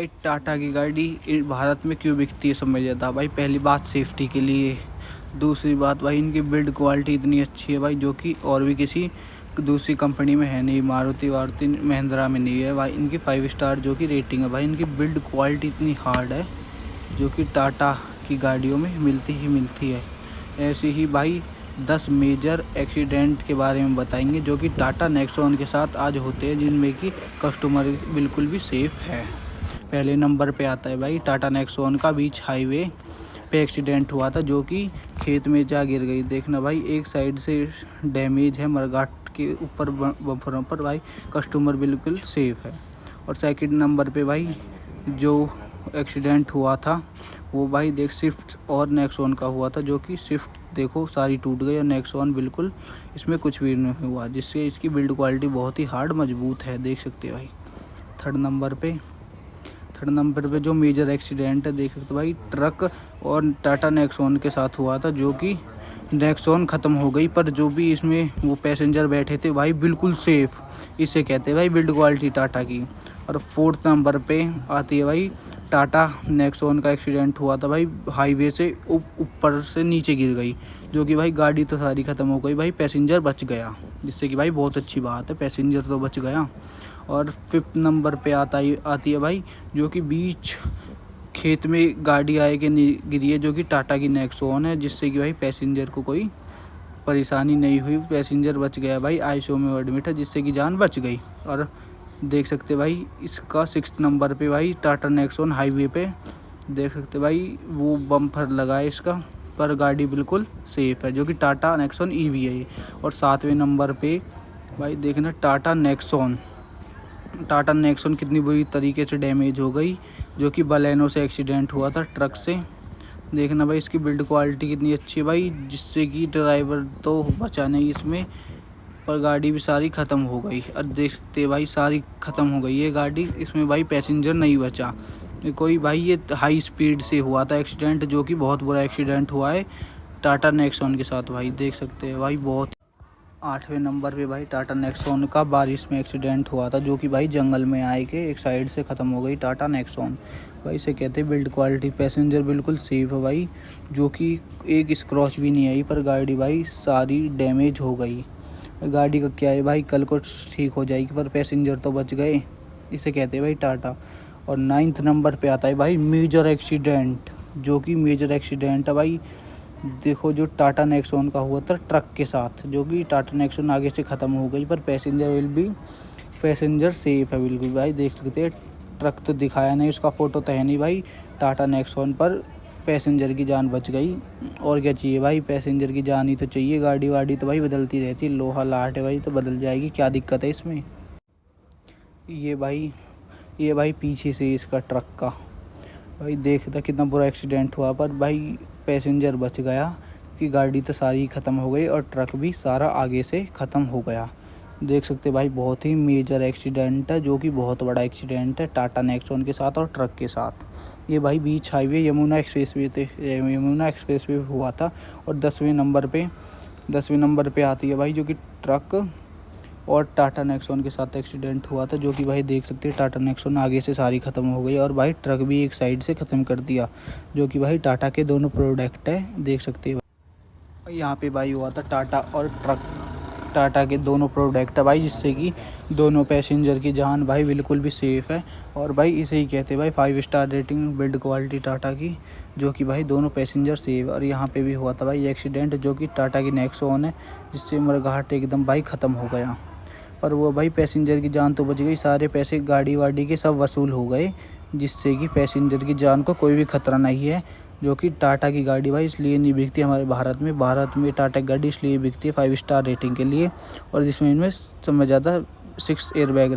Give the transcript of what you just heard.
भाई टाटा की गाड़ी भारत में क्यों बिकती है समझ जाता भाई। पहली बात सेफ्टी के लिए, दूसरी बात भाई इनकी बिल्ड क्वालिटी इतनी अच्छी है भाई जो कि और भी किसी दूसरी कंपनी में है नहीं। मारुति महिंद्रा में नहीं है भाई। इनकी 5 स्टार जो कि रेटिंग है भाई। इनकी बिल्ड क्वालिटी इतनी हार्ड है जो कि टाटा की गाड़ियों में मिलती है। ऐसे ही भाई 10 मेजर एक्सीडेंट के बारे में बताएंगे जो कि टाटा नेक्सॉन के साथ आज होते हैं, जिनमें कि कस्टमर बिल्कुल भी सेफ़ है। पहले नंबर पे आता है भाई टाटा नेक्सॉन का बीच हाईवे पे एक्सीडेंट हुआ था जो कि खेत में जा गिर गई। देखना भाई एक साइड से डैमेज है मरघाट के ऊपर बम्परों पर भाई, कस्टमर बिल्कुल सेफ़ है। और सेकंड नंबर पे भाई जो एक्सीडेंट हुआ था वो भाई देख स्विफ्ट और नेक्सॉन का हुआ था, जो कि स्विफ्ट देखो सारी टूट गई और नेक्सॉन बिल्कुल इसमें कुछ भी नहीं हुआ, जिससे इसकी बिल्ड क्वालिटी बहुत ही हार्ड मजबूत है, देख सकते हैं भाई। थर्ड नंबर पे जो मेजर एक्सीडेंट है देख सकते भाई, ट्रक और टाटा नेक्सॉन के साथ हुआ था जो कि नेक्सॉन ख़त्म हो गई, पर जो भी इसमें वो पैसेंजर बैठे थे भाई बिल्कुल सेफ़। इसे कहते हैं भाई बिल्ड क्वालिटी टाटा की। और फोर्थ नंबर पे आती है भाई टाटा नेक्सॉन का एक्सीडेंट हुआ था भाई, हाईवे से ऊपर से नीचे गिर गई, जो कि भाई गाड़ी तो सारी ख़त्म हो गई भाई, पैसेंजर बच गया, जिससे कि भाई बहुत अच्छी बात है, पैसेंजर तो बच गया। और फिफ्थ नंबर पे आती है भाई जो कि बीच खेत में गाड़ी आए के गिरी है जो कि टाटा की नेक्सॉन है, जिससे कि भाई पैसेंजर को कोई परेशानी नहीं हुई, पैसेंजर बच गया भाई, आईसीयू में एडमिट है, जिससे कि जान बच गई। और देख सकते भाई इसका 6th नंबर पे भाई टाटा नेक्सॉन हाईवे पे देख सकते भाई वो बम्पर लगा है इसका, पर गाड़ी बिल्कुल सेफ़ है, जो कि टाटा नेक्सॉन ईवी है ये। और 7वें नंबर पे भाई देखना टाटा नेक्सॉन कितनी बुरी तरीके से डैमेज हो गई, जो कि बलेनो से एक्सीडेंट हुआ था, ट्रक से। देखना भाई इसकी बिल्ड क्वालिटी कितनी अच्छी है भाई, जिससे कि ड्राइवर तो बचा नहीं इसमें, पर गाड़ी भी सारी ख़त्म हो गई। और देख सकते भाई सारी ख़त्म हो गई ये गाड़ी, इसमें भाई पैसेंजर नहीं बचा कोई भाई। ये हाई स्पीड से हुआ था एक्सीडेंट, जो कि बहुत बुरा एक्सीडेंट हुआ है टाटा नेक्सॉन के साथ भाई, देख सकते हैं भाई बहुत। 8वें नंबर पे भाई टाटा नेक्सॉन का बारिश में एक्सीडेंट हुआ था, जो कि भाई जंगल में आए के एक साइड से ख़त्म हो गई टाटा नेक्सॉन भाई। इसे कहते हैं बिल्ड क्वालिटी, पैसेंजर बिल्कुल सेफ़ है भाई, जो कि एक स्क्रॉच भी नहीं आई, पर गाड़ी भाई सारी डैमेज हो गई। गाड़ी का क्या है भाई, कल को ठीक हो जाएगी, पर पैसेंजर तो बच गए, इसे कहते हैं भाई टाटा। और 9th नंबर पे आता है भाई मेजर एक्सीडेंट, जो कि मेजर एक्सीडेंट है भाई, देखो जो टाटा नेक्सॉन का हुआ था ट्रक के साथ, जो कि टाटा नेक्सॉन आगे से ख़त्म हो गई, पर पैसेंजर सेफ़ है बिल्कुल भाई, देख सकते हैं। ट्रक तो दिखाया नहीं, उसका फ़ोटो तो है नहीं भाई, टाटा नेक्सॉन पर पैसेंजर की जान बच गई। और क्या चाहिए भाई, पैसेंजर की जान ही तो चाहिए, गाड़ी वाड़ी तो भाई बदलती रहती है, लोहा लाट है भाई तो बदल जाएगी, क्या दिक्कत है इसमें। ये भाई पीछे से इसका ट्रक का भाई देखता कितना बुरा एक्सीडेंट हुआ, पर भाई पैसेंजर बच गया कि गाड़ी तो सारी ख़त्म हो गई और ट्रक भी सारा आगे से ख़त्म हो गया। देख सकते भाई बहुत ही मेजर एक्सीडेंट है, जो कि बहुत बड़ा एक्सीडेंट है टाटा नेक्सॉन के साथ और ट्रक के साथ। ये भाई बीच हाईवे यमुना एक्सप्रेसवे हुआ था। और 10वें नंबर पे आती है भाई जो कि ट्रक और टाटा नेक्सॉन के साथ एक्सीडेंट हुआ था, जो कि भाई देख सकते हैं टाटा नेक्सॉन आगे से सारी ख़त्म हो गई और भाई ट्रक भी एक साइड से ख़त्म कर दिया, जो कि भाई टाटा के दोनों प्रोडक्ट है, देख सकते हैं। यहाँ पे भाई हुआ था टाटा और ट्रक, टाटा के दोनों प्रोडक्ट है भाई, जिससे कि दोनों पैसेंजर की जान भाई बिल्कुल भी सेफ़ है। और भाई इसे ही कहते हैं भाई 5 star rating build quality Tata की, जो कि भाई दोनों पैसेंजर सेफ। और यहाँ पे भी हुआ था भाई एक्सीडेंट, जो कि टाटा की नेक्सॉन है, जिससे मरघाट एकदम भाई ख़त्म हो गया, पर वो भाई पैसेंजर की जान तो बच गई, सारे पैसे गाड़ी वाड़ी के सब वसूल हो गए, जिससे कि पैसेंजर की जान को कोई भी खतरा नहीं है। जो कि टाटा की गाड़ी भाई इसलिए नहीं बिकती हमारे भारत में टाटा की गाड़ी इसलिए बिकती है 5 स्टार रेटिंग के लिए, और जिसमें इनमें सबसे ज़्यादा 6 एयरबैग